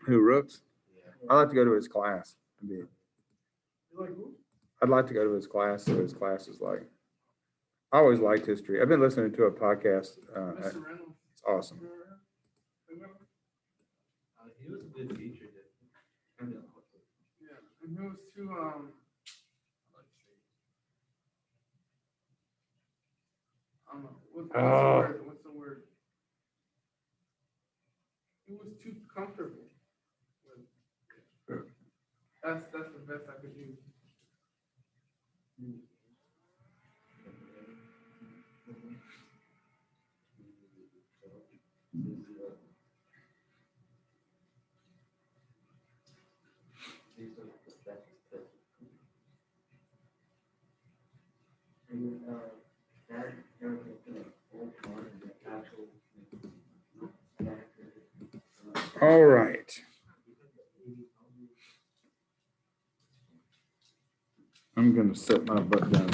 Who, Rooks? Yeah. I'd like to go to his class. You like who? I'd like to go to his class, so his class is like, I always liked history. I've been listening to a podcast. Mr. Reynolds. It's awesome. He was a good teacher. Yeah, and he was too, I don't know, what's the Oh. word, what's the word? It was too comfortable. That's the best I could use. All right. I'm gonna set my butt down.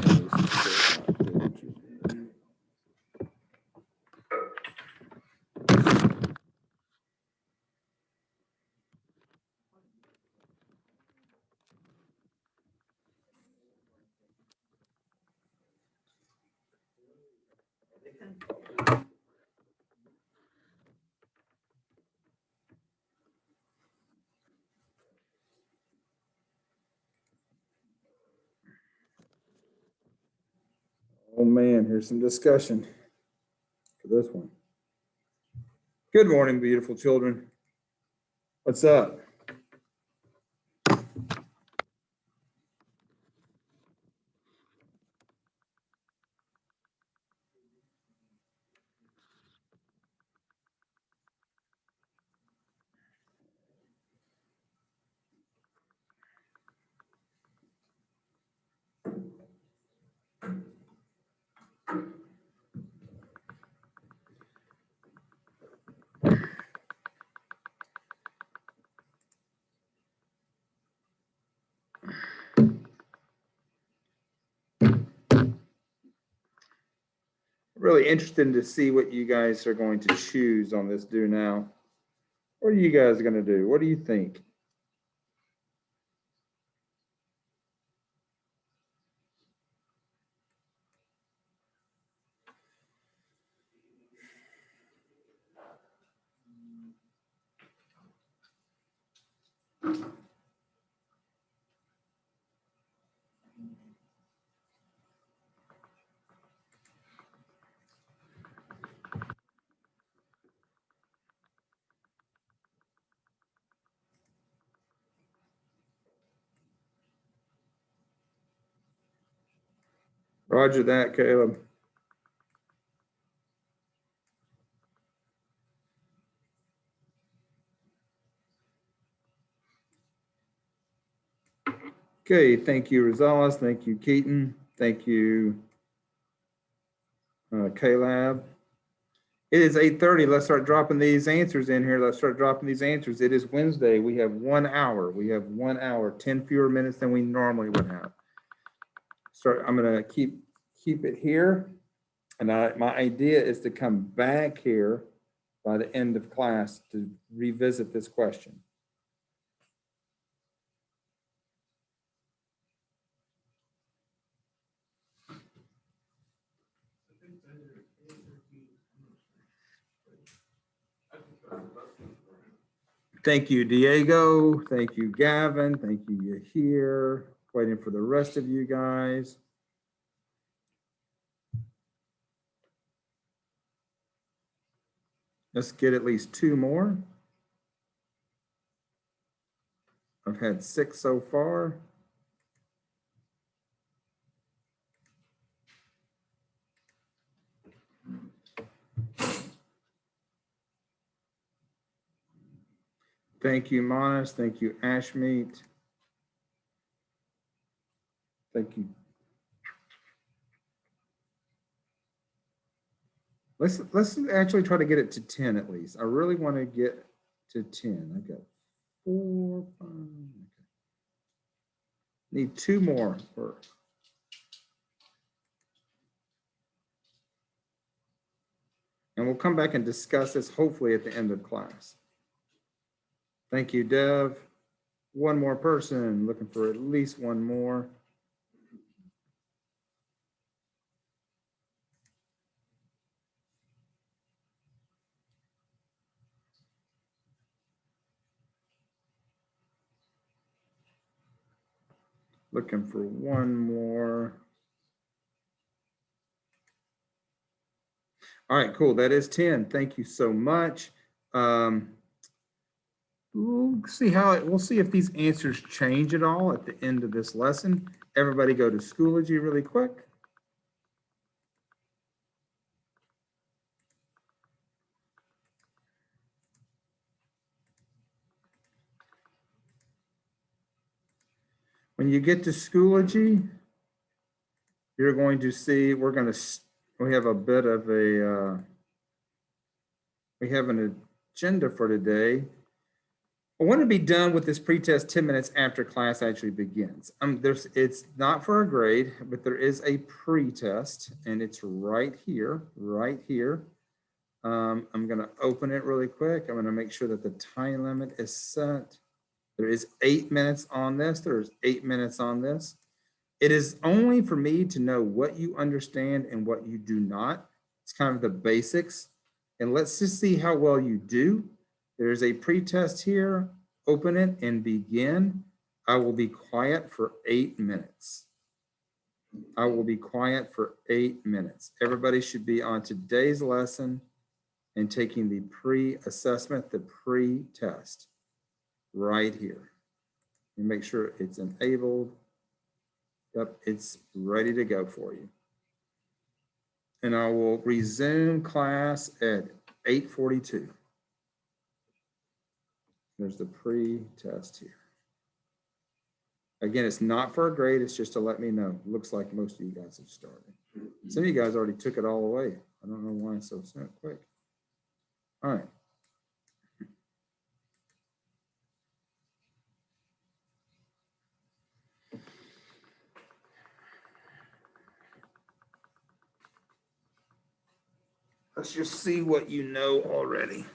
Oh, man, here's some discussion for this one. Good morning, beautiful children. What's up? Really interested to see what you guys are going to choose on this do now. What are you guys going to do? What do you think? Roger that, Caleb. Okay, thank you, Rosales. Thank you, Keaton. Thank you, Caleb. It is 8:30. Let's start dropping these answers in here. Let's start dropping these answers. It is Wednesday. We have 1 hour. We have 1 hour, 10 fewer minutes than we normally would have. I'm gonna keep it here. And my idea is to come back here by the end of class to revisit this question. Thank you, Diego. Thank you, Gavin. Thank you, Yahir. Waiting for the rest of you guys. Let's get at least 2 more. I've had 6 so far. Thank you, Monis. Thank you, Ashmeet. Thank you. Let's actually try to get it to 10 at least. I really want to get to 10. I got 4, 5. Okay. Need 2 more. And we'll come back and discuss this hopefully at the end of class. Thank you, Dev. One more person, looking for at least one more. Looking for one more. All right, cool. That is 10. Thank you so much. We'll see we'll see if these answers change at all at the end of this lesson. Everybody go to Schoology really quick. When you get to Schoology, you're going to see, we have a bit of we have an agenda for today. I want to be done with this pretest 10 minutes after class actually begins. It's not for a grade, but there is a pretest, and it's right here, right here. I'm going to open it really quick. I'm going to make sure that the time limit is set. There is 8 minutes on this. There's 8 minutes on this. It is only for me to know what you understand and what you do not. It's kind of the basics. And let's just see how well you do. There's a pretest here. Open it and begin. I will be quiet for 8 minutes. I will be quiet for 8 minutes. Everybody should be on today's lesson and taking the pre-assessment, the pre-test right here. And make sure it's enabled. Yep, it's ready to go for you. And I will resume class at 8:42. There's the pre-test here. Again, it's not for a grade, it's just to let me know. Looks like most of you guys have started. Some of you guys already took it all away. I don't know why it's so quick. All right. Let's just see what you know already.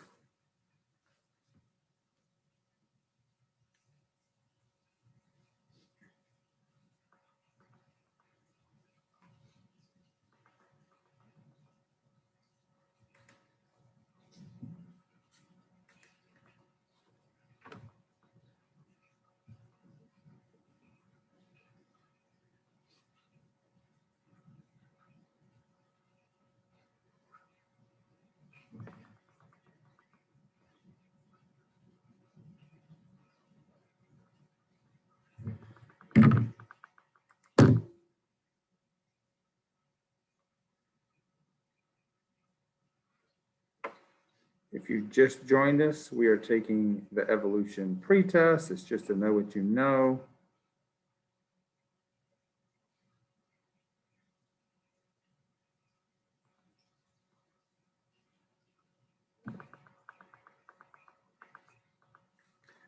If you just joined us, we are taking the evolution pretest. It's just to know what you know.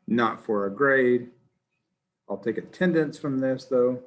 Not for a grade. I'll take attendance from this though.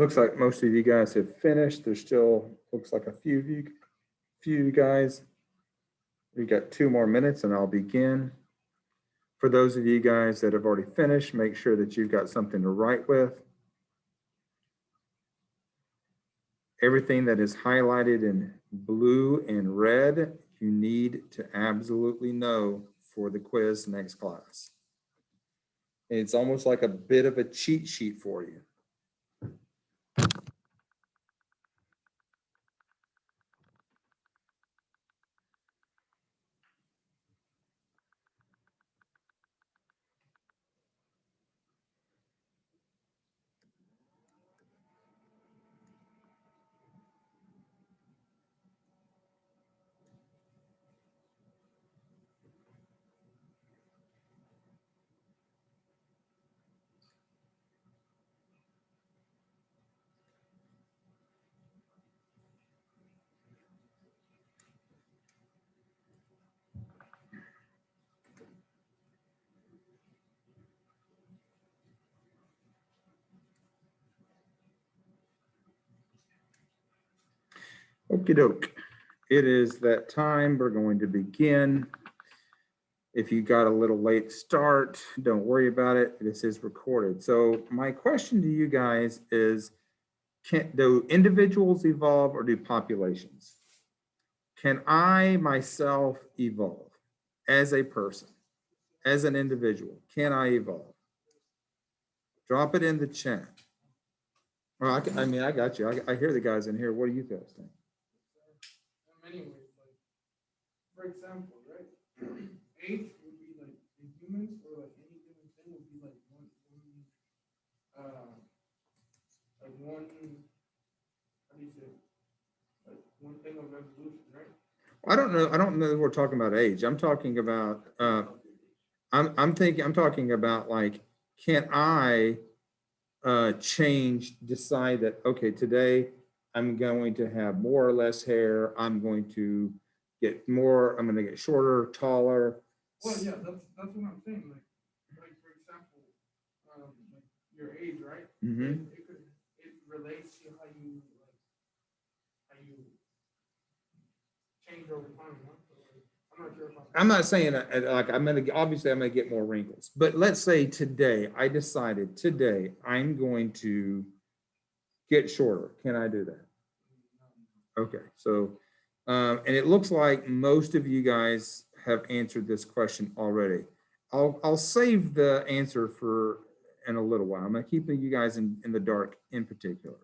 Looks like most of you guys have finished. There's still, looks like a few of you guys. We got 2 more minutes and I'll begin. For those of you guys that have already finished, make sure that you've got something to write with. Everything that is highlighted in blue and red, you need to absolutely know for the quiz next class. It's almost like a bit of a cheat sheet for you. Okie doke. It is that time. We're going to begin. If you got a little late start, don't worry about it. This is recorded. So my question to you guys is, do individuals evolve or do populations? Can I myself evolve as a person, as an individual? Can I evolve? Drop it in the chat. Well, I mean, I got you. I hear the guys in here. What do you guys think? In many ways, like, for example, right? Age would be like the humans, or like any given thing would be like one, how do you say, like one thing of evolution, right? I don't know. I don't know that we're talking about age. I'm talking about, I'm talking about like, can I change, decide that, okay, today I'm going to have more or less hair. I'm going to get more, I'm going to get shorter, taller. Well, yeah, that's what I'm saying. Like for example, like your age, right? Mhm. It relates to how you change over time. Huh? So, like, I'm not sure if I'm not saying like obviously I'm gonna get more wrinkles, but let's say today I decided today I'm going to get shorter. Can I do that? Okay, so and it looks like most of you guys have answered this question already. I'll save the answer for in a little while. I'm gonna keep you guys in the dark in particular.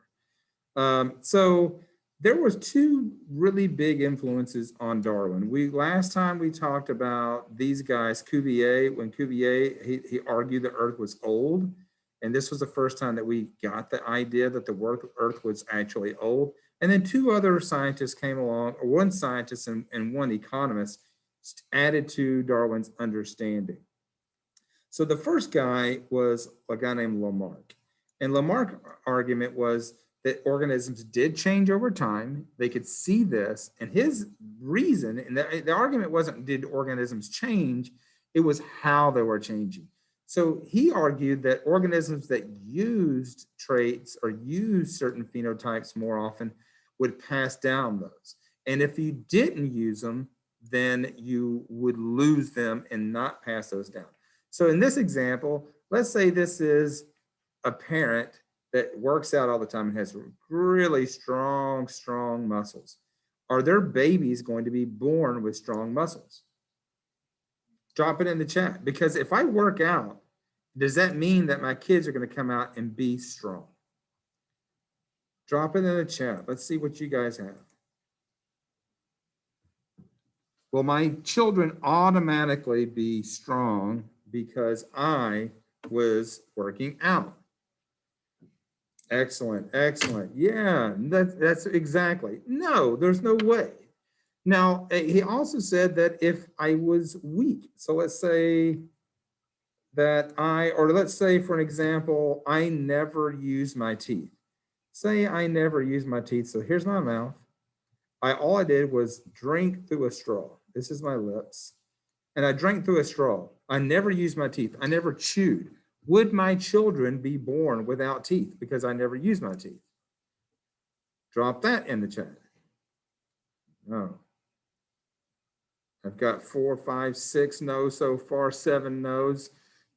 So there was 2 really big influences on Darwin. Last time we talked about these guys, Cuvier. When Cuvier, he argued the Earth was old, and this was the first time that we got the idea that the Earth was actually old. And then 2 other scientists came along, or one scientist and one economist added to Darwin's understanding. So the first guy was a guy named Lamarck. And Lamarck's argument was that organisms did change over time. They could see this. And his reason, and the argument wasn't did organisms change, it was how they were changing. So he argued that organisms that used traits or used certain phenotypes more often would pass down those. And if you didn't use them, then you would lose them and not pass those down. So in this example, let's say this is a parent that works out all the time and has really strong muscles. Are their babies going to be born with strong muscles? Drop it in the chat, because if I work out, does that mean that my kids are going to come out and be strong? Drop it in the chat. Let's see what you guys have. Will my children automatically be strong because I was working out? Excellent, excellent. Yeah, that's exactly. No, there's no way. Now, he also said that if I was weak, so let's say that let's say for an example, I never use my teeth. Say I never use my teeth. So here's my mouth. All I did was drink through a straw. This is my lips. And I drank through a straw. I never used my teeth. I never chewed. Would my children be born without teeth because I never used my teeth? Drop that in the chat. No. I've got 4, 5, 6 no's so far, 7 no's.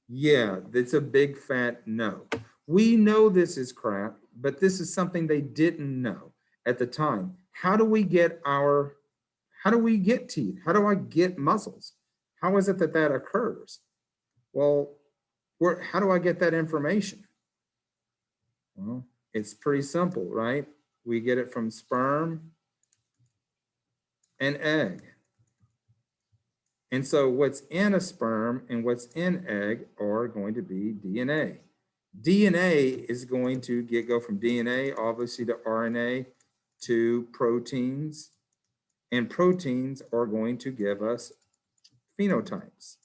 Yeah, that's a big fat no. We know this is crap, but this is something they didn't know at the time. How do we get teeth? How do I get muscles? How is it that that occurs? Well, how do I get that information? Well, it's pretty simple, right? We get it from sperm and egg. And so what's in a sperm and what's in egg are going to be DNA. DNA is going to go from DNA, obviously, to RNA, to proteins, and proteins are going to give us phenotypes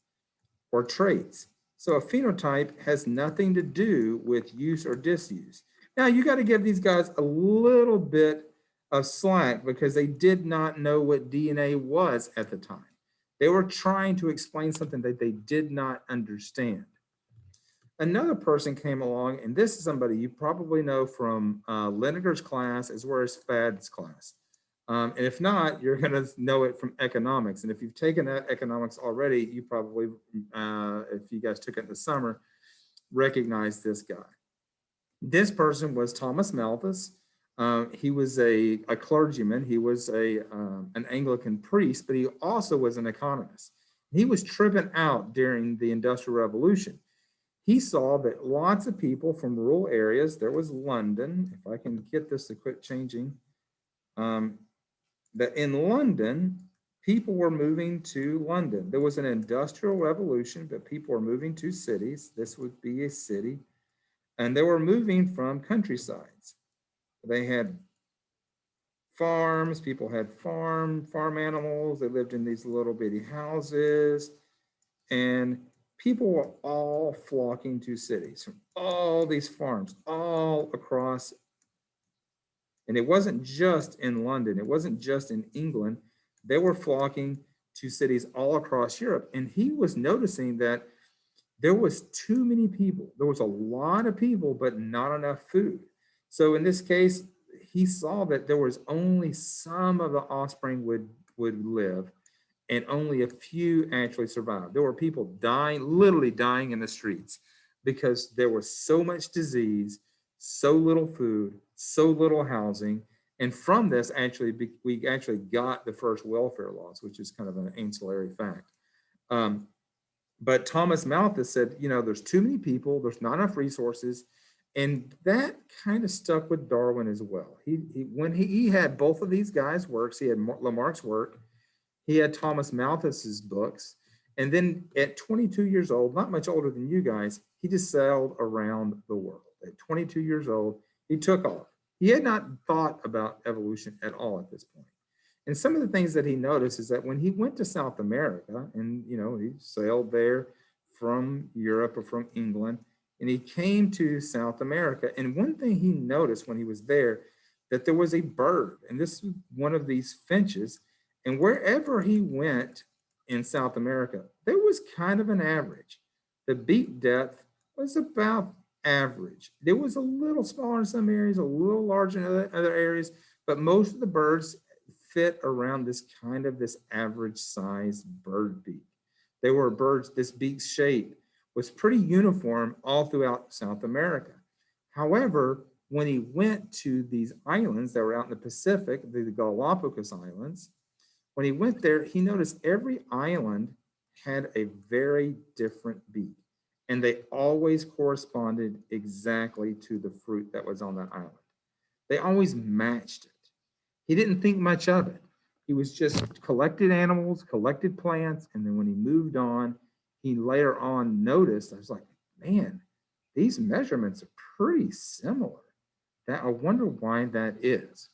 or traits. So a phenotype has nothing to do with use or disuse. Now you got to give these guys a little bit of slack because they did not know what DNA was at the time. They were trying to explain something that they did not understand. Another person came along, and this is somebody you probably know from Lineker's class as well as Fad's class. And if not, you're going to know it from economics. And if you've taken that economics already, you probably, if you guys took it in the summer, recognize this guy. This person was Thomas Malthus. He was a clergyman. He was an Anglican priest, but he also was an economist. He was tripping out during the Industrial Revolution. He saw that lots of people from rural areas, there was London, if I can get this to quit changing, that in London, people were moving to London. There was an industrial revolution, but people were moving to cities. This would be a city. And they were moving from countrysides. They had farms, people had farm animals. They lived in these little bitty houses. And people were all flocking to cities from all these farms, all across. And it wasn't just in London. It wasn't just in England. They were flocking to cities all across Europe. And he was noticing that there was too many people. There was a lot of people, but not enough food. So in this case, he saw that there was only some of the offspring would live, and only a few actually survived. There were people dying, literally dying in the streets because there was so much disease, so little food, so little housing. And from this, we actually got the first welfare laws, which is kind of an ancillary fact. But Thomas Malthus said, you know, there's too many people, there's not enough resources. And that kind of stuck with Darwin as well. When he had both of these guys' works, he had Lamarck's work, he had Thomas Malthus's books. And then at 22 years old, not much older than you guys, he just sailed around the world. At 22 years old, he took off. He had not thought about evolution at all at this point. And some of the things that he noticed is that when he went to South America, and you know, he sailed there from Europe or from England, and he came to South America. And one thing he noticed when he was there, that there was a bird, and this was one of these finches, and wherever he went in South America, there was kind of an average. The beak depth was about average. There was a little smaller in some areas, a little larger in other areas, but most of the birds fit around this average size bird beak. They were birds, this beak shape was pretty uniform all throughout South America. However, when he went to these islands that were out in the Pacific, the Galapagos Islands, when he went there, he noticed every island had a very different beak, and they always corresponded exactly to the fruit that was on that island. They always matched it. He didn't think much of it. He was just collected animals, collected plants, and then when he moved on, he later on noticed, I was like, man, these measurements are pretty similar. I wonder why that is.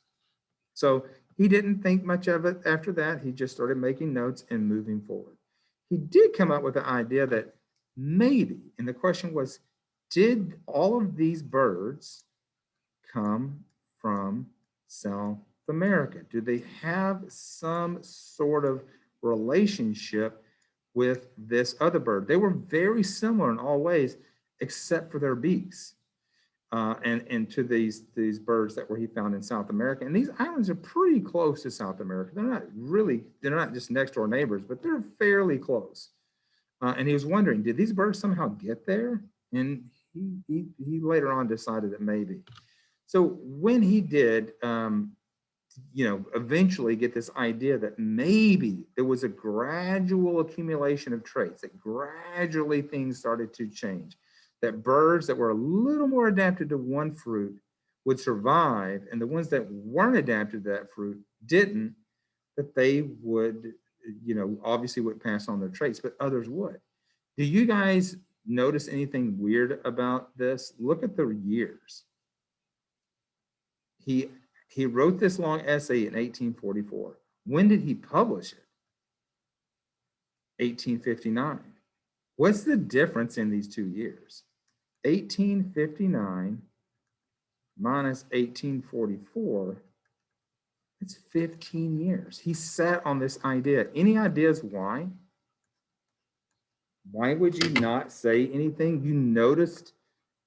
So he didn't think much of it after that. He just started making notes and moving forward. He did come up with the idea that maybe, and the question was, did all of these birds come from South America? Do they have some sort of relationship with this other bird? They were very similar in all ways, except for their beaks. and to these birds that he found in South America. And these islands are pretty close to South America. They're not just next door neighbors, but they're fairly close. And he was wondering, did these birds somehow get there? And he later on decided that maybe. So when he did, eventually get this idea that maybe there was a gradual accumulation of traits, that gradually things started to change, that birds that were a little more adapted to one fruit would survive, and the ones that weren't adapted to that fruit didn't, that they would, obviously would pass on their traits, but others would. Do you guys notice anything weird about this? Look at the years. He wrote this long essay in 1844. When did he publish it? 1859. What's the difference in these 2 years? 1859 minus 1844, it's 15 years. He sat on this idea. Any ideas why? Why would you not say anything? You noticed,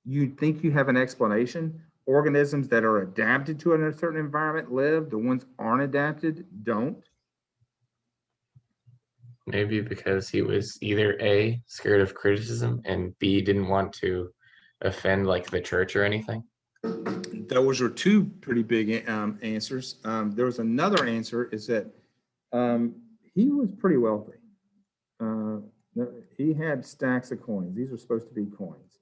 you think you have an explanation. Organisms that are adapted to a certain environment live, the ones aren't adapted don't. Maybe because he was either A, scared of criticism, and B, didn't want to offend like the church or anything. Those are two pretty big answers. There was another answer, is that he was pretty wealthy. He had stacks of coins. These are supposed to be coins.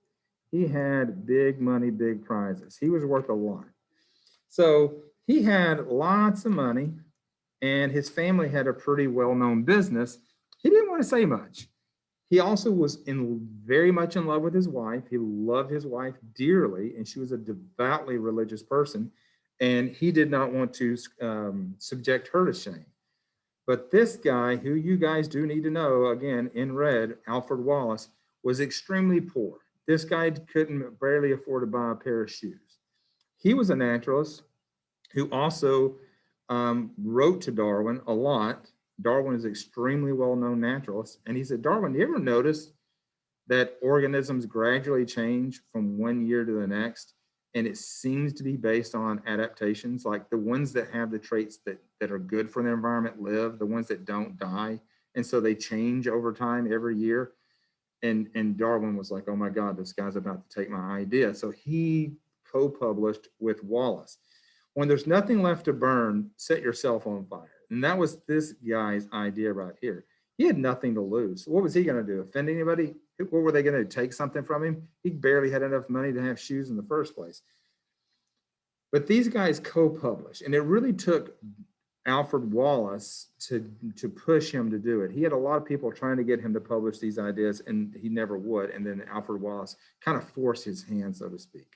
He had big money, big prizes. He was worth a lot. So he had lots of money, and his family had a pretty well-known business. He didn't want to say much. He also was very much in love with his wife. He loved his wife dearly, and she was a devoutly religious person, and he did not want to subject her to shame. But this guy, who you guys do need to know, again, in red, Alfred Wallace, was extremely poor. This guy couldn't barely afford to buy a pair of shoes. He was a naturalist who also wrote to Darwin a lot. Darwin is an extremely well-known naturalist. And he said, Darwin, do you ever notice that organisms gradually change from one year to the next? And it seems to be based on adaptations, like the ones that have the traits that are good for the environment live, the ones that don't die. And so they change over time every year. And Darwin was like, oh my God, this guy's about to take my idea. So he co-published with Wallace. When there's nothing left to burn, set yourself on fire. And that was this guy's idea right here. He had nothing to lose. What was he going to do? Offend anybody? What were they going to take something from him? He barely had enough money to have shoes in the first place. But these guys co-published, and it really took Alfred Wallace to push him to do it. He had a lot of people trying to get him to publish these ideas, and he never would. And then Alfred Wallace kind of forced his hand, so to speak.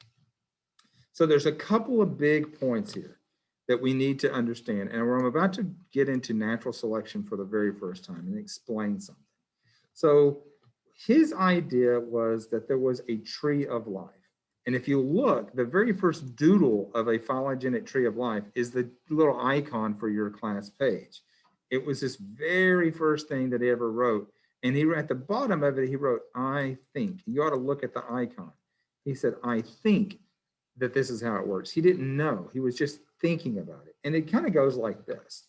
So there's a couple of big points here that we need to understand. And I'm about to get into natural selection for the very first time and explain something. So his idea was that there was a tree of life. And if you look, the very first doodle of a phylogenetic tree of life is the little icon for your class page. It was this very first thing that he ever wrote. And he, at the bottom of it, he wrote, I think. You ought to look at the icon. He said, I think that this is how it works. He didn't know. He was just thinking about it. And it kind of goes like this.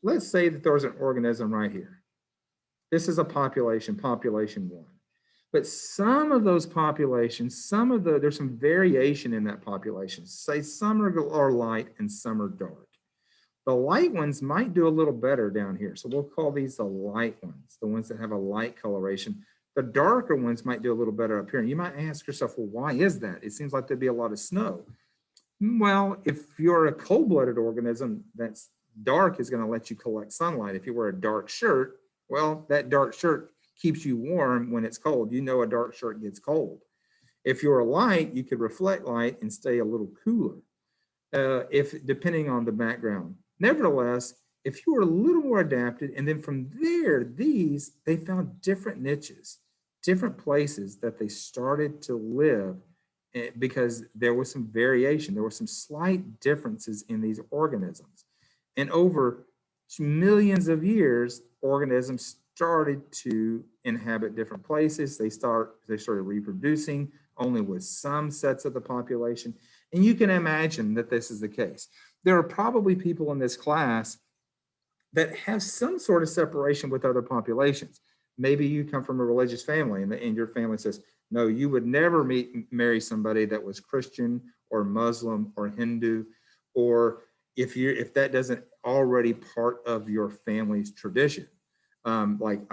Let's say that there's an organism right here. This is a population, population 1. But some of those populations, there's some variation in that population. Say some are light and some are dark. The light ones might do a little better down here. So we'll call these the light ones, the ones that have a light coloration. The darker ones might do a little better up here. And you might ask yourself, well, why is that? It seems like there'd be a lot of snow. Well, if you're a cold-blooded organism, that's dark is going to let you collect sunlight. If you wear a dark shirt, well, that dark shirt keeps you warm when it's cold. You know a dark shirt gets cold. If you're a light, you could reflect light and stay a little cooler, depending on the background. Nevertheless, if you were a little more adapted, and then from there, they found different niches, different places that they started to live, because there was some variation. There were some slight differences in these organisms. And over millions of years, organisms started to inhabit different places. They started reproducing. only with some sets of the population. And you can imagine that this is the case. There are probably people in this class that have some sort of separation with other populations. Maybe you come from a religious family and your family says, no, you would never marry somebody that was Christian or Muslim or Hindu, or if that doesn't already part of your family's tradition. What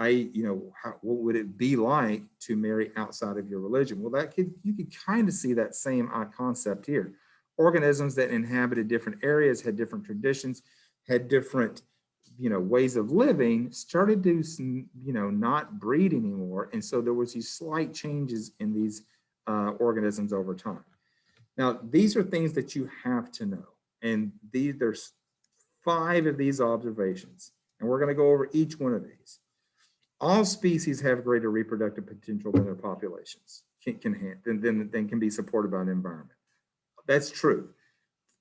would it be like to marry outside of your religion? Well, you could kind of see that same concept here. Organisms that inhabited different areas, had different traditions, had different ways of living, started to not breed anymore. And so there was these slight changes in these organisms over time. Now, these are things that you have to know. And there's 5 of these observations, and we're going to go over each one of these. All species have greater reproductive potential than their populations can be supported by the environment. That's true.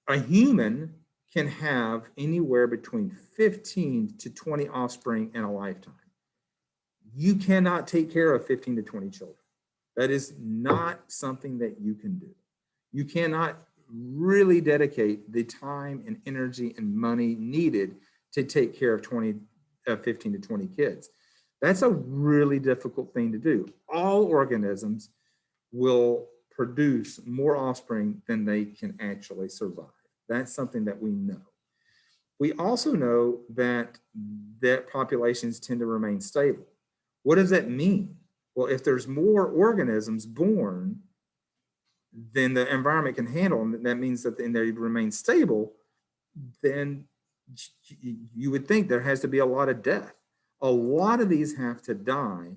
A human can have anywhere between 15 to 20 offspring in a lifetime. You cannot take care of 15 to 20 children. That is not something that you can do. You cannot really dedicate the time and energy and money needed to take care of 15 to 20 kids. That's a really difficult thing to do. All organisms will produce more offspring than they can actually survive. That's something that we know. We also know that populations tend to remain stable. What does that mean? Well, if there's more organisms born than the environment can handle, and that means that they remain stable, then you would think there has to be a lot of death. A lot of these have to die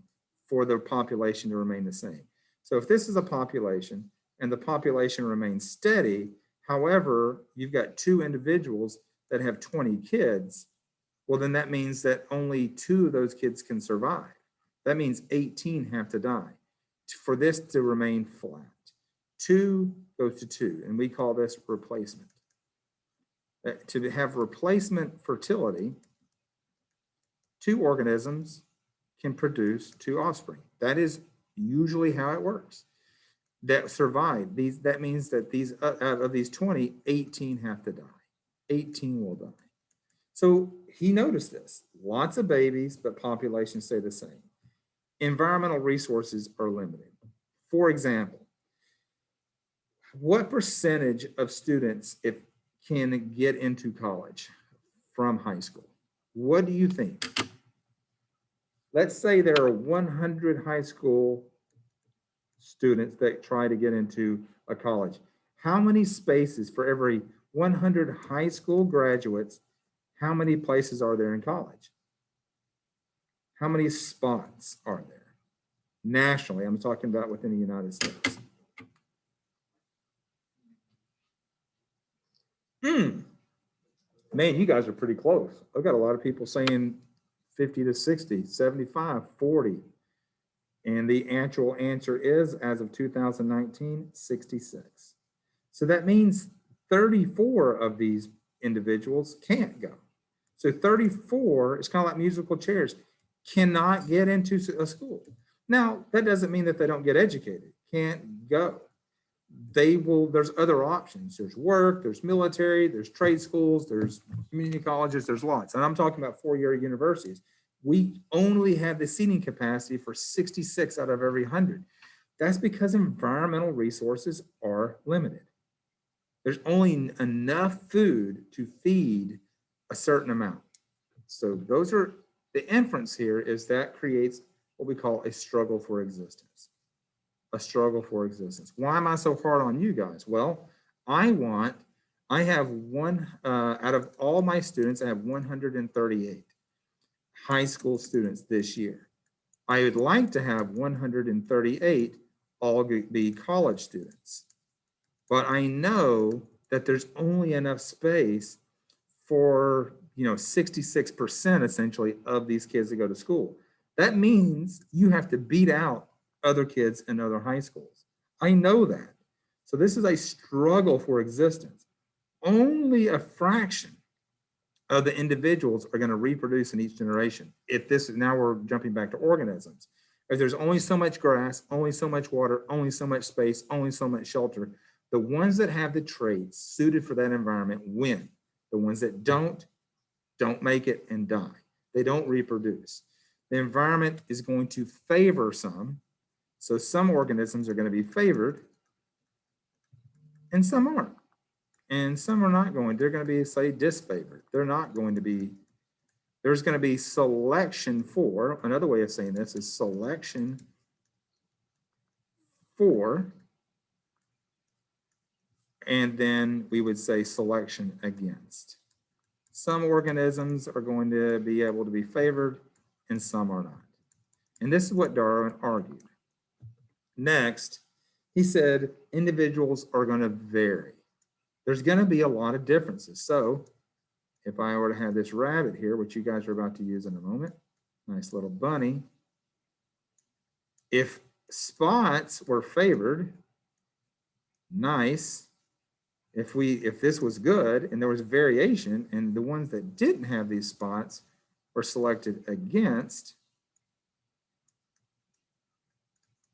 for the population to remain the same. So if this is a population and the population remains steady, however, you've got 2 individuals that have 20 kids, well, then that means that only 2 of those kids can survive. That means 18 have to die for this to remain flat. 2 goes to 2, and we call this replacement. To have replacement fertility, 2 organisms can produce 2 offspring. That is usually how it works. That survive. That means that of these 20, 18 have to die. 18 will die. So he noticed this. Lots of babies, but populations stay the same. Environmental resources are limited. For example, what percentage of students can get into college from high school? What do you think? Let's say there are 100 high school students that try to get into a college. How many spaces for every 100 high school graduates, how many places are there in college? How many spots are there? Nationally, I'm talking about within the United States. Man, you guys are pretty close. I've got a lot of people saying 50 to 60, 75, 40. And the actual answer is, as of 2019, 66. So that means 34 of these individuals can't go. So 34, it's kind of like musical chairs, cannot get into a school. Now, that doesn't mean that they don't get educated, can't go. There's other options. There's work, there's military, there's trade schools, there's community colleges, there's lots. And I'm talking about 4-year universities. We only have the seating capacity for 66 out of every 100. That's because environmental resources are limited. There's only enough food to feed a certain amount. So those are the inference here, is that creates what we call a struggle for existence. A struggle for existence. Why am I so hard on you guys? Well, I have out of all my students, I have 138 high school students this year. I would like to have 138 all be college students, but I know that there's only enough space for 66% essentially of these kids to go to school. That means you have to beat out other kids in other high schools. I know that. So this is a struggle for existence. Only a fraction of the individuals are going to reproduce in each generation. Now we're jumping back to organisms. If there's only so much grass, only so much water, only so much space, only so much shelter, the ones that have the traits suited for that environment win. The ones that don't make it and die. They don't reproduce. The environment is going to favor some. So some organisms are going to be favored and some aren't. And some are not going, they're going to be, say, disfavored. They're not going to be, there's going to be selection for, another way of saying this is selection for, and then we would say selection against. Some organisms are going to be able to be favored and some are not. And this is what Darwin argued. Next, he said individuals are going to vary. There's going to be a lot of differences. So if I were to have this rabbit here, which you guys are about to use in a moment, nice little bunny, if spots were favored, nice. If this was good and there was variation and the ones that didn't have these spots were selected against,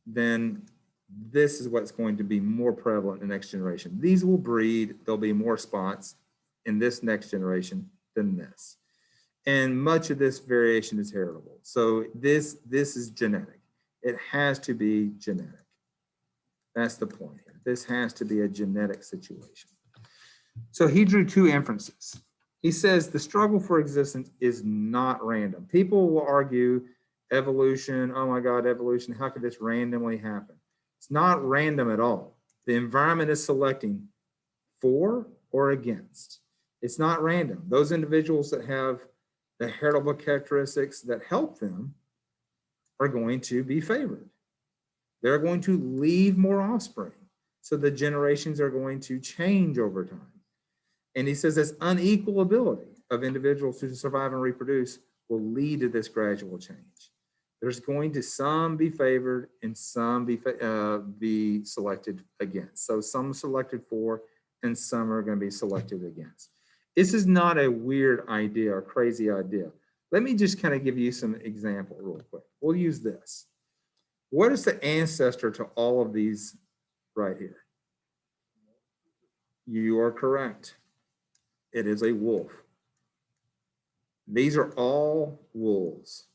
then this is what's going to be more prevalent in the next generation. These will breed, there'll be more spots in this next generation than this. And much of this variation is heritable. So this is genetic. It has to be genetic. That's the point here. This has to be a genetic situation. So he drew two inferences. He says the struggle for existence is not random. People will argue evolution, oh my God, evolution, how could this randomly happen? It's not random at all. The environment is selecting for or against. It's not random. Those individuals that have the heritable characteristics that help them are going to be favored. They're going to leave more offspring. So the generations are going to change over time. And he says this unequal ability of individuals to survive and reproduce will lead to this gradual change. There's going to some be favored and some be selected against. So some selected for and some are going to be selected against. This is not a weird idea or crazy idea. Let me just kind of give you some example real quick. We'll use this. What is the ancestor to all of these right here? You are correct. It is a wolf. These are all wolves.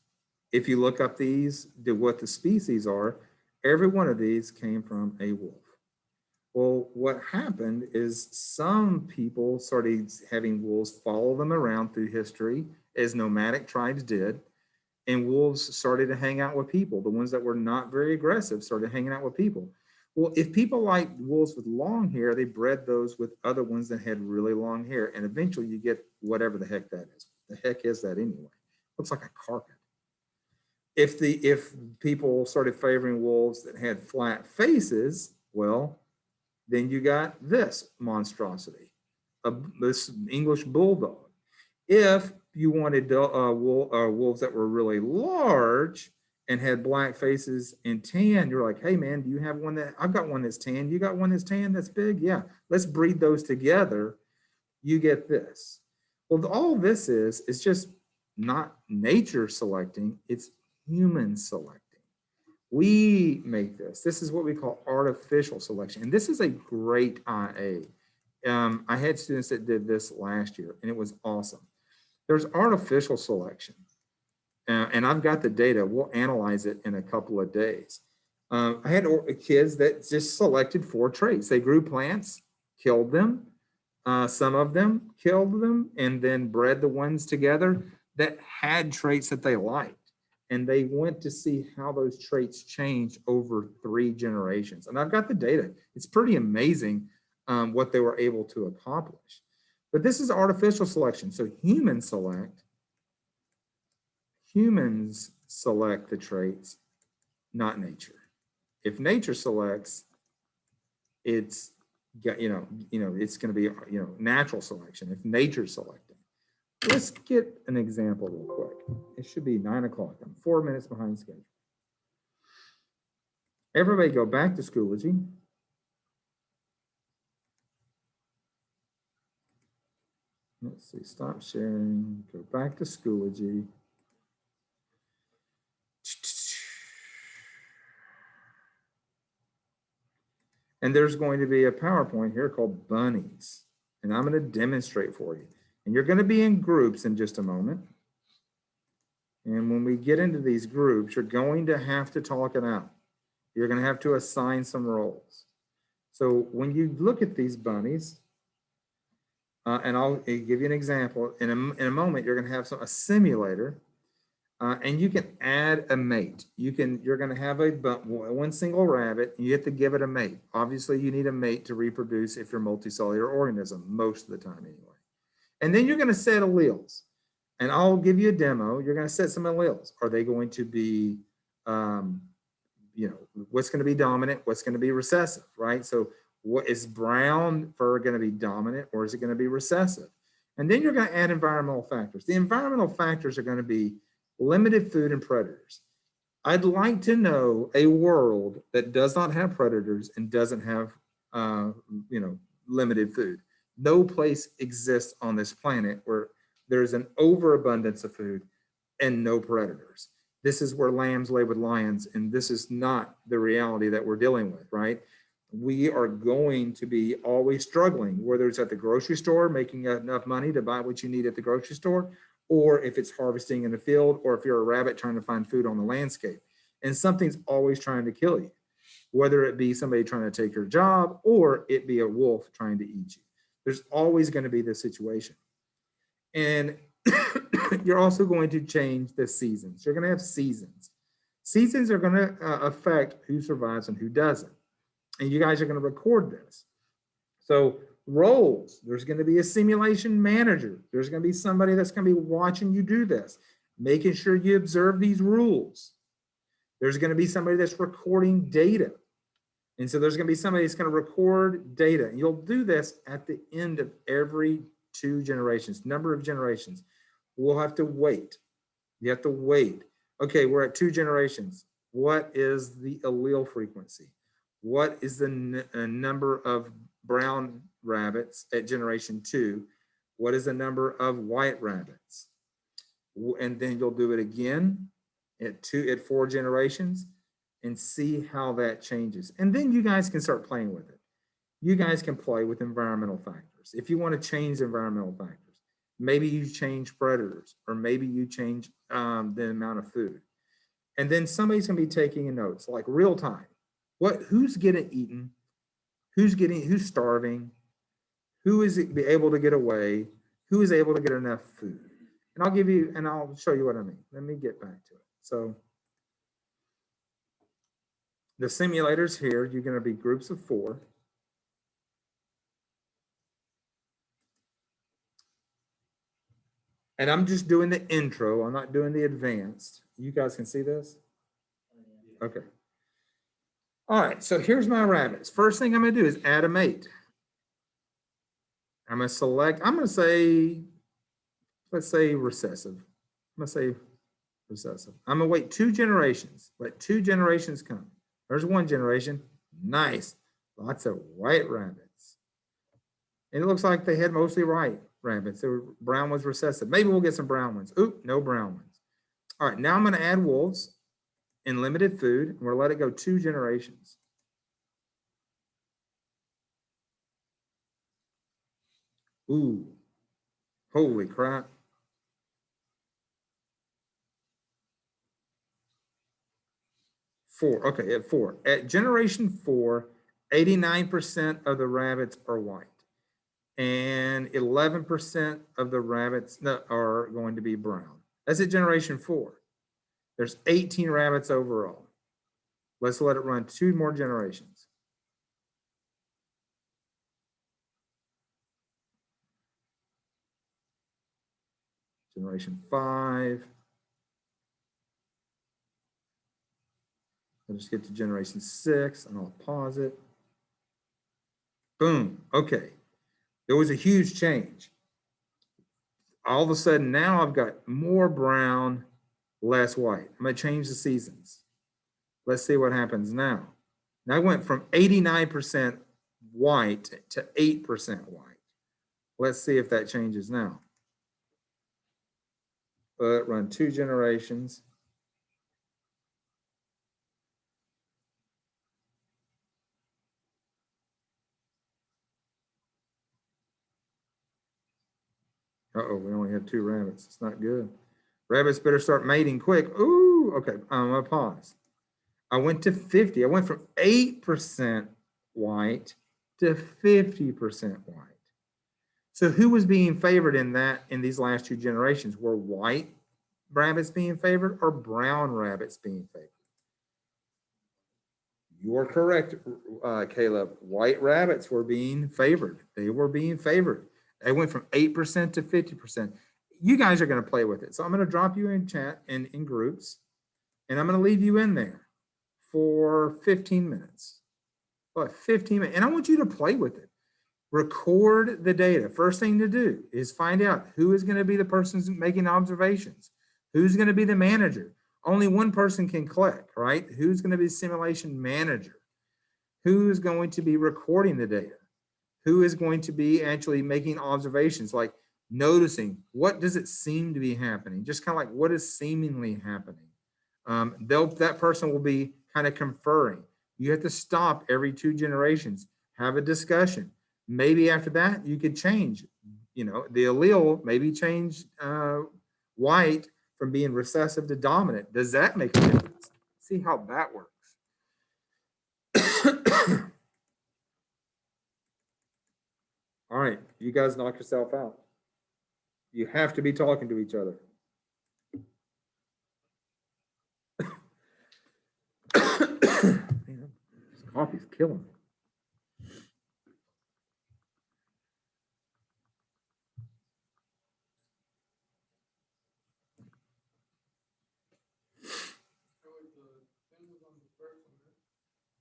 If you look up these, what the species are, every one of these came from a wolf. Well, what happened is some people started having wolves follow them around through history, as nomadic tribes did, and wolves started to hang out with people. The ones that were not very aggressive started hanging out with people. Well, if people like wolves with long hair, they bred those with other ones that had really long hair, and eventually you get whatever the heck that is. The heck is that anyway? Looks like a carpet. If people started favoring wolves that had flat faces, well, then you got this monstrosity, this English bulldog. If you wanted wolves that were really large and had black faces and tan, you're like, hey man, do you have one that, I've got one that's tan, you got one that's tan, that's big? Yeah, let's breed those together. You get this. Well, all this is just not nature selecting, it's human selecting. We make this. This is what we call artificial selection. And this is a great IA. I had students that did this last year and it was awesome. There's artificial selection. And I've got the data. We'll analyze it in a couple of days. I had kids that just selected 4 traits. They grew plants, killed them. Some of them killed them and then bred the ones together that had traits that they liked. And they went to see how those traits changed over 3 generations. And I've got the data. It's pretty amazing what they were able to accomplish. But this is artificial selection. So humans select the traits, not nature. If nature selects, it's it's going to be natural selection. If nature's selecting, let's get an example real quick. It should be 9 o'clock. I'm 4 minutes behind schedule. Everybody go back to Schoology. Let's see, stop sharing, go back to Schoology. And there's going to be a PowerPoint here called bunnies. And I'm going to demonstrate for you. And you're going to be in groups in just a moment. And when we get into these groups, you're going to have to talk it out. You're going to have to assign some roles. So when you look at these bunnies, and I'll give you an example. In a moment, you're going to have a simulator, and you can add a mate. You're going to have one single rabbit, and you have to give it a mate. Obviously, you need a mate to reproduce if you're a multicellular organism, most of the time anyway. And then you're going to set alleles. And I'll give you a demo. You're going to set some alleles. Are they going to be, what's going to be dominant? What's going to be recessive, right? So what is brown fur going to be dominant, or is it going to be recessive? And then you're going to add environmental factors. The environmental factors are going to be limited food and predators. I'd like to know a world that does not have predators and doesn't have, limited food. No place exists on this planet where there's an overabundance of food and no predators. This is where lambs lay with lions, and this is not the reality that we're dealing with, right? We are going to be always struggling, whether it's at the grocery store, making enough money to buy what you need at the grocery store, or if it's harvesting in the field, or if you're a rabbit trying to find food on the landscape. And something's always trying to kill you, whether it be somebody trying to take your job or it be a wolf trying to eat you. There's always going to be this situation. And you're also going to change the seasons. You're going to have seasons. Seasons are going to affect who survives and who doesn't. And you guys are going to record this. So roles, there's going to be a simulation manager. There's going to be somebody that's going to be watching you do this, making sure you observe these rules. There's going to be somebody that's recording data. And so there's going to be somebody that's going to record data. And you'll do this at the end of every 2 generations, number of generations. We'll have to wait. You have to wait. Okay, we're at 2 generations. What is the allele frequency? What is the number of brown rabbits at generation 2? What is the number of white rabbits? And then you'll do it again at 4 generations and see how that changes. And then you guys can start playing with it. You guys can play with environmental factors. If you want to change environmental factors, maybe you change predators, or maybe you change the amount of food. And then somebody's going to be taking notes, like real time. Who's getting eaten? Who's starving? Who is able to get away? Who is able to get enough food? And I'll show you what I mean. Let me get back to it. So the simulators here, you're going to be groups of 4. And I'm just doing the intro. I'm not doing the advanced. You guys can see this? Okay. All right, so here's my rabbits. First thing I'm going to do is add a mate. I'm going to say, let's say recessive. I'm going to say recessive. I'm going to wait 2 generations. Let 2 generations come. There's 1 generation. Nice. Lots of white rabbits. And it looks like they had mostly white rabbits. Brown was recessive. Maybe we'll get some brown ones. Oop, no brown ones. All right, now I'm going to add wolves in limited food, and we'll let it go 2 generations. Ooh, holy crap. Okay, at 4. At generation 4, 89% of the rabbits are white, and 11% of the rabbits are going to be brown. That's at generation 4. There's 18 rabbits overall. Let's let it run 2 more generations. Generation 5. I'll just get to generation 6 and I'll pause it. Boom, okay. There was a huge change. All of a sudden now I've got more brown, less white. I'm gonna change the seasons. Let's see what happens now. Now I went from 89% white to 8% white. Let's see if that changes now. Let it run 2 generations. 2 rabbits. It's not good. Rabbits better start mating quick. Ooh, okay, I'm gonna pause. I went to 50. I went from 8% white to 50% white. So who was being favored in these last 2 generations? Were white rabbits being favored or brown rabbits being favored? You are correct, Caleb. White rabbits were being favored. They were being favored. They went from 8% to 50%. You guys are going to play with it. So I'm going to drop you in chat and in groups, and I'm going to leave you in there for 15 minutes. What, 15 minutes? And I want you to play with it. Record the data. First thing to do is find out who is going to be the person making observations. Who's going to be the manager? Only one person can click, right? Who's going to be the simulation manager? Who's going to be recording the data? Who is going to be actually making observations, like noticing what does it seem to be happening? Just kind of like what is seemingly happening. That person will be kind of conferring. You have to stop every 2 generations, have a discussion. Maybe after that, you could change, the allele, maybe change white from being recessive to dominant. Does that make a difference? See how that works. All right, you guys knock yourself out. You have to be talking to each other. Man, this coffee's killing me.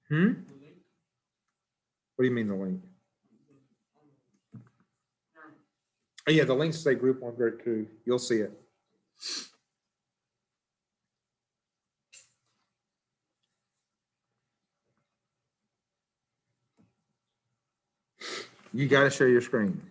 Hmm? What do you mean the link? Oh, yeah, the links say group 1, group 2. You'll see it. You got to share your screen.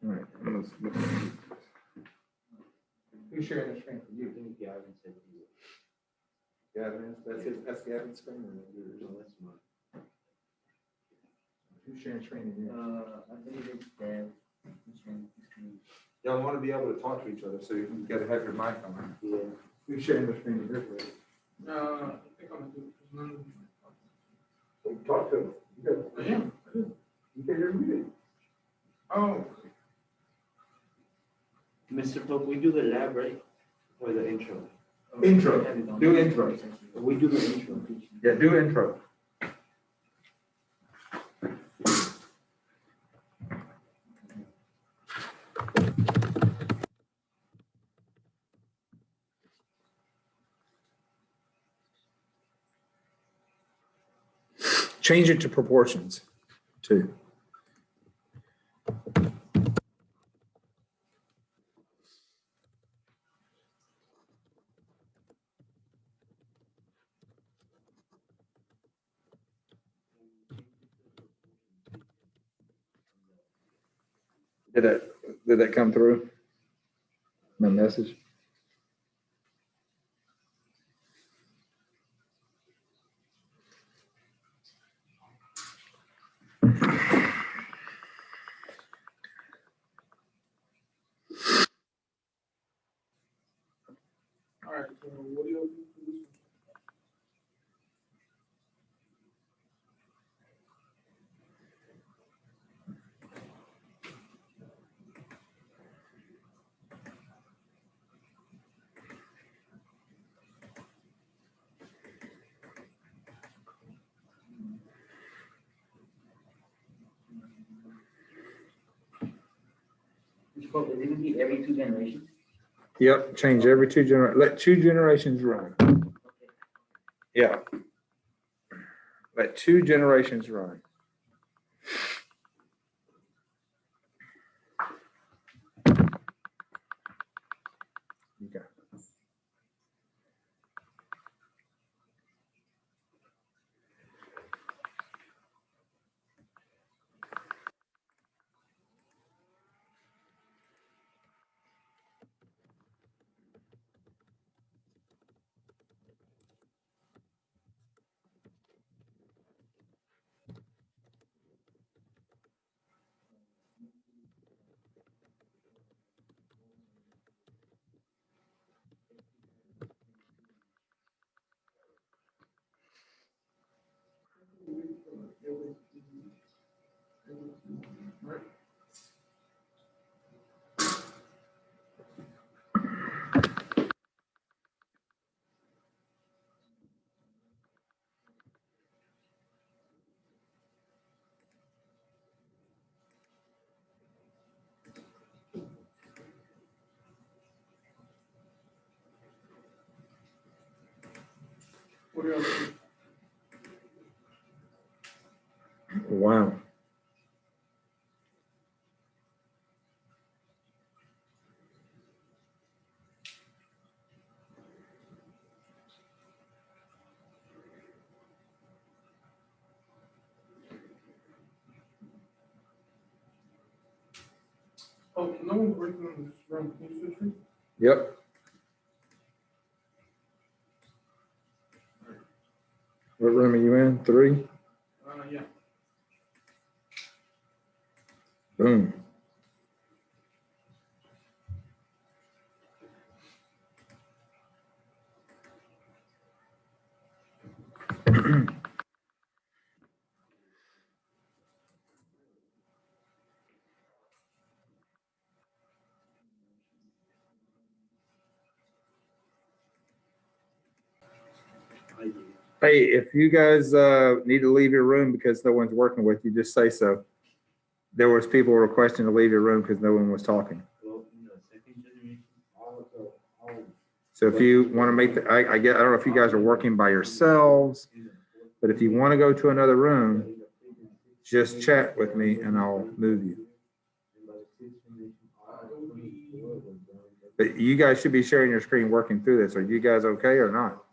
All right. Who's sharing the screen for you? Gavin said you. Gavin, that's Gavin's screen or yours? No, that's mine. Who's sharing screen in here? I think it's Dev. Y'all want to be able to talk to each other, so you got to have your mic on. Yeah. Who's sharing the screen in here? I think I'm gonna do it. 'Cause none of them- Talk to them. I am. You can hear me. Oh, Mr. Pope, we do the lab, right? Or the intro? Intro. Do intro. We do the intro. Yeah, do intro. Change it to proportions too. Did that come through? My message? all right. So what do you do for this one? Mr. Pope, is it gonna be every 2 generations? Yep, change every 2 generations. Let 2 generations run. Yeah. Let 2 generations run. You got it. Right? What do y'all think? Wow. Oh, no one's working on this round, can you switch me? Yep. What room are you in? 3? Yeah. Boom. Hey, if you guys need to leave your room because no one's working with you, just say so. There was people requesting to leave your room because no one was talking. Well, in the second generation, all So if you want to make the, I don't know if you guys are working by yourselves, but if you want to go to another room, just chat with me and I'll move you. But you guys should be sharing your screen working through this. Are you guys okay or not?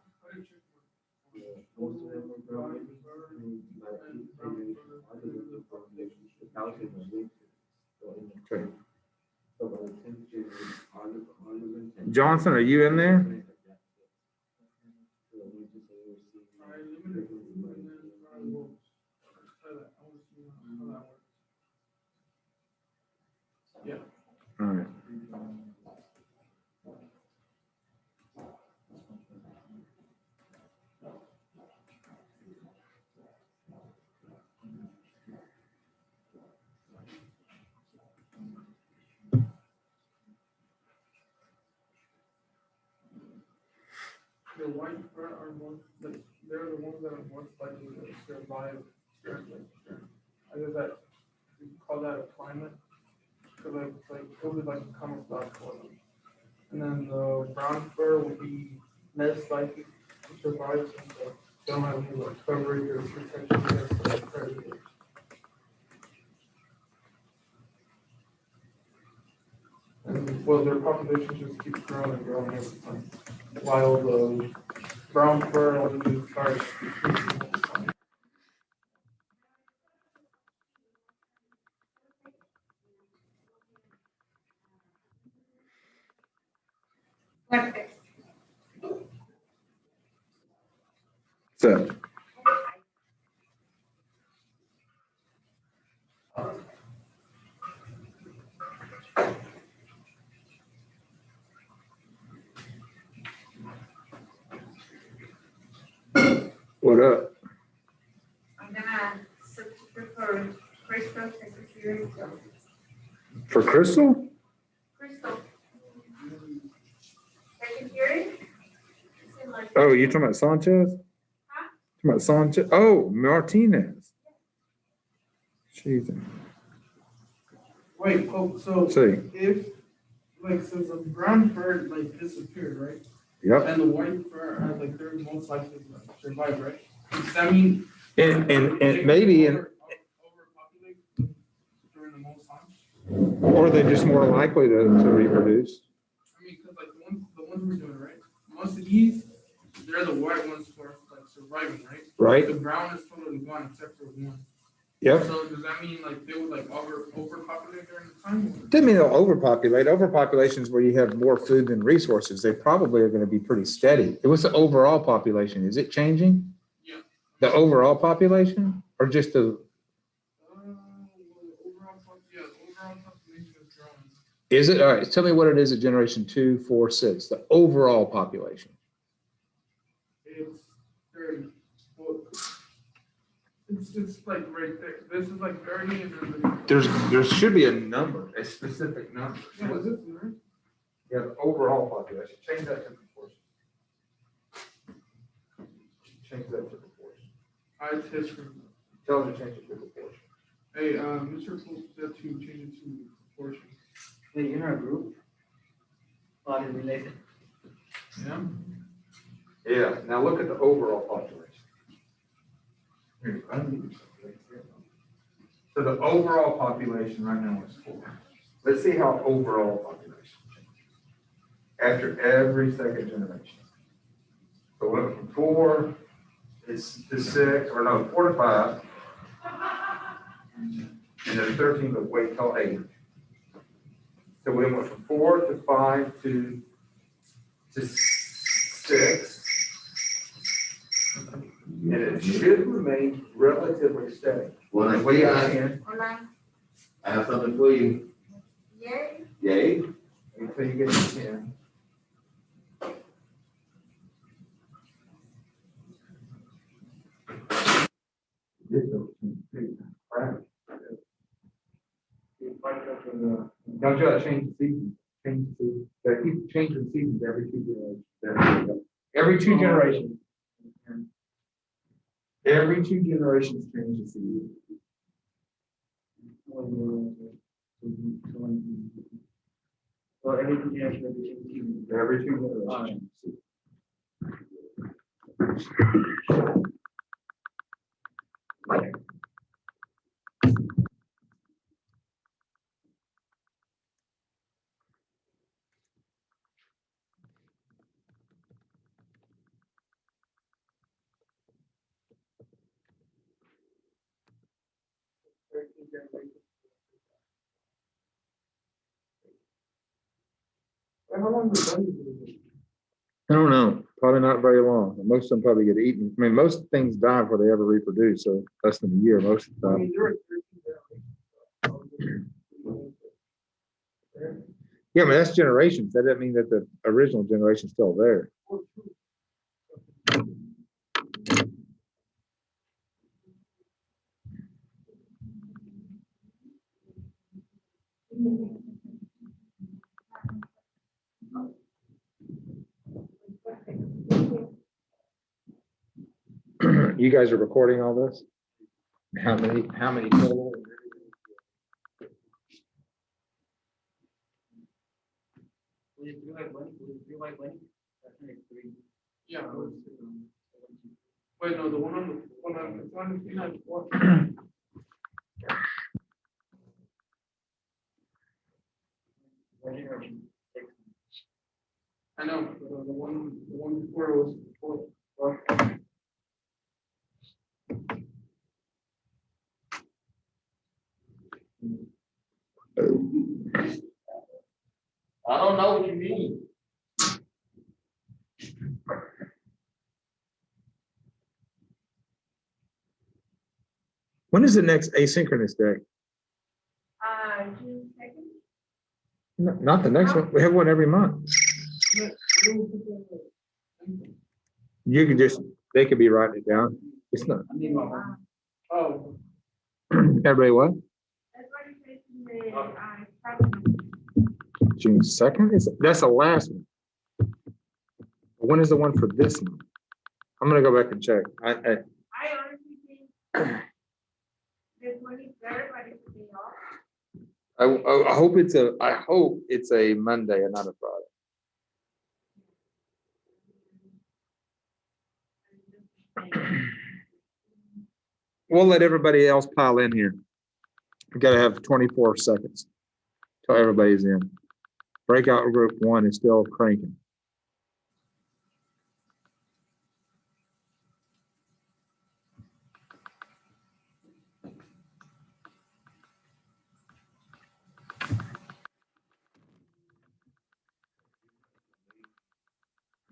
Okay. Johnson, are you in there? Yeah. All right. The white fur are most, like, they're the ones that are most likely to survive during like, I guess that, we call that a climate. Cause like, it's like, it'll be like a camouflage for them. And then the brown fur will be less likely to survive since they don't have any like coverage or protection against like predators. And well, their population just keeps growing and growing every time. While the brown fur only starts decreasing over time. So, what up? I'm gonna substitute for Crystal Secretary. For Crystal? Crystal. Secretary? Oh, you talking about Sanchez? Huh? Talking about Sanchez? Oh, Martinez. Jesus. Wait, so See, if, like, since the brown fur like disappeared, right? yep. And the white fur are like they're most likely to like, survive, right? Does that mean And maybe, Overpopulate during the most time. or they're just more likely to reproduce. I mean, cause like the ones we're doing, right? Most of these, they're the white ones for like surviving, right? Right. The brown is totally gone except for one. Yep. So does that mean like they would like overpopulate during the time? Doesn't mean they'll overpopulate. Overpopulation is where you have more food than resources. They probably are going to be pretty steady. What's the overall population? Is it changing? Yeah. The overall population or just the, Overall population is growing. is it? All right. Tell me what it is at generation 2, 4, 6, the overall population. It's 30. Well, it's like right there. This is like 30 and then There should be a number, a specific number. yeah, is this right? Yeah, the overall population. Change that to proportion. Change that to proportion. It's history. Tell them to change it to proportion. Hey, Mr. Pope said to change it to proportion. Hey, in our group, body related. Yeah. Yeah, now look at the overall population. Here, unmute yourself. So the overall population right now is 4. Let's see how overall population changes after every second generation. So we went from 4 to 6, or no, 4 to 5, and then 13, but wait till 8. So we went from 4 to 5 to 6. And it should remain relatively steady. Well, And if we we got got, 10. Hola. I have something for you. Yay. Yay. Until you get to 10. Don't you have to change the season? Change the season. They keep changing seasons every 2 generations. There you go. Every 2 generations. Every 2 generations change the season. So everything here should be. Every 2 generations. How long does that usually? I don't know, probably not very long. Most of them probably get eaten. I mean, most things die before they ever reproduce, so less than a year most of the I time. mean, there are 13 generations. Yeah, I mean, that's generations. That doesn't mean that the original generation's still there. You guys are recording all this? How many total? Yeah. Wait, no, the one on the one behind the wall. I know, the one before was four. I don't know what you mean. When is the next asynchronous day? June 2nd. No, not the next one. We have one every month. You can just, they could be writing it down. It's not. Oh, Everybody what? That's what it says in the, document. June 2nd? That's the last one. When is the one for this month? I'm gonna go back and check. I honestly think the 23rd, but it's a day off. I hope it's a Monday and not a Friday. We'll let everybody else pile in here. We gotta have 24 seconds till everybody's in. Breakout group 1 is still cranking.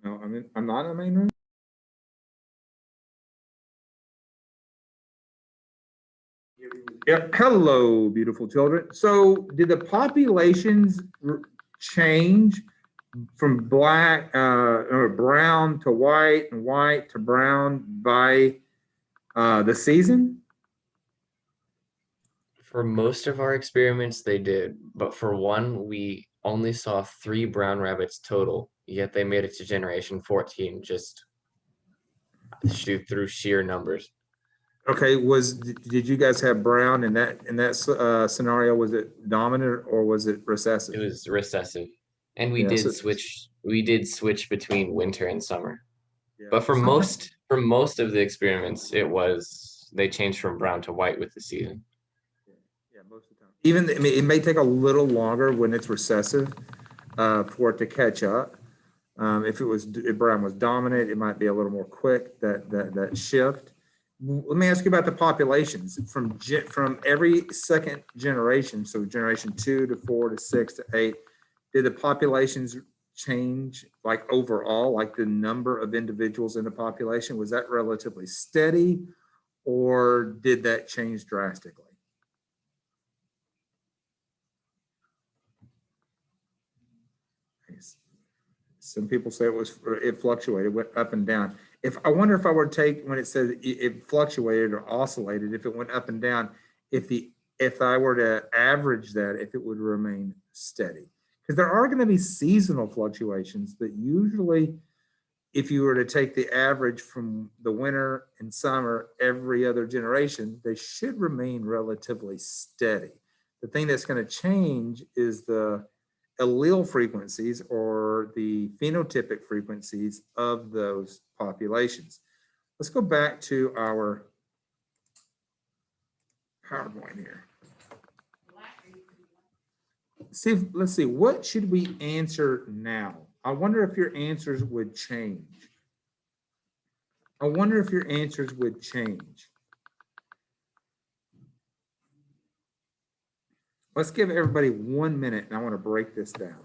No, I'm not in the main room. Yep. Hello, beautiful children. So did the populations change from black or brown to white and white to brown by the season? For most of our experiments, they did, but for one, we only saw 3 brown rabbits total, yet they made it to generation 14 just shoot through sheer numbers. Okay, did you guys have brown in that scenario? Was it dominant or was it recessive? It was recessive. And we Yeah, did so- switch between winter and summer. Yeah. But for most of the experiments, they changed from brown to white with the season. Yeah, most of the time. Even, I mean, it may take a little longer when it's recessive for it to catch up. If brown was dominant, it might be a little more quick, that shift. Let me ask you about the populations from every second generation. So generation 2 to 4 to 6 to 8, did the populations change like overall, like the number of individuals in the population? Was that relatively steady or did that change drastically? Some people say it fluctuated, went up and down. I wonder if I were to take, when it says it fluctuated or oscillated, if it went up and down, if I were to average that, if it would remain steady. Because there are going to be seasonal fluctuations, but usually if you were to take the average from the winter and summer, every other generation, they should remain relatively steady. The thing that's going to change is the allele frequencies or the phenotypic frequencies of those populations. Let's go back to our PowerPoint here. Let's see, what should we answer now? I wonder if your answers would change. I wonder if your answers would change. Let's give everybody 1 minute and I want to break this down.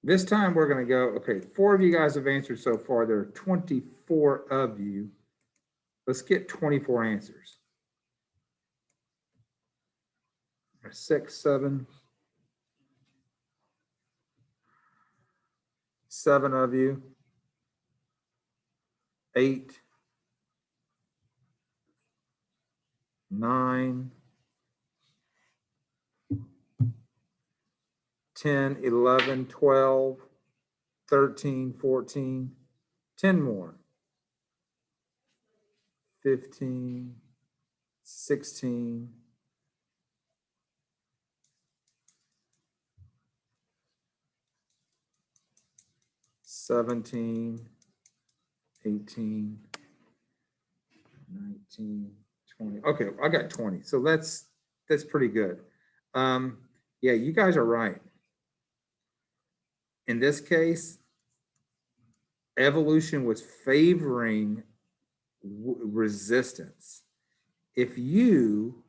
This time we're going to go, okay, 4 of you guys have answered so far. There are 24 of you. Let's get 24 answers. 6, 7. 7 of you. 8. 9. 10, 11, 12, 13, 14, 10 more. 15, 16, 17, 18, 19, 20. Okay, I got 20. So that's pretty good. Yeah, you guys are right. In this case, evolution was favoring resistance. If you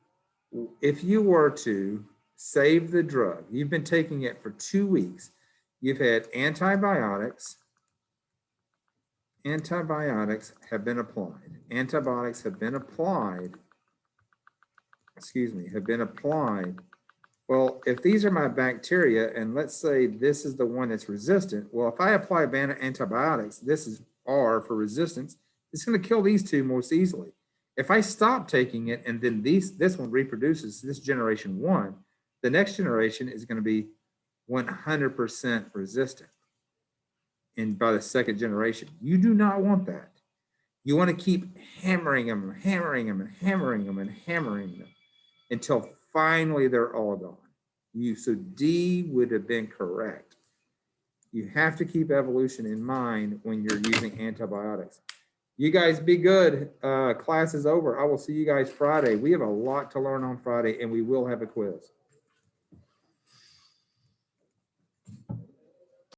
were to save the drug, you've been taking it for 2 weeks, you've had antibiotics have been applied. Antibiotics have been applied. Well, if these are my bacteria, and let's say this is the one that's resistant, well, if I apply antibiotics, this is R for resistance, it's going to kill these two most easily. If I stop taking it and then this one reproduces, this generation 1, the next generation is going to be 100% resistant. And by the second generation, you do not want that. You want to keep hammering them, hammering them, and hammering them, and hammering them until finally they're all gone. So D would have been correct. You have to keep evolution in mind when you're using antibiotics. You guys be good. Class is over. I will see you guys Friday. We have a lot to learn on Friday, and we will have a quiz.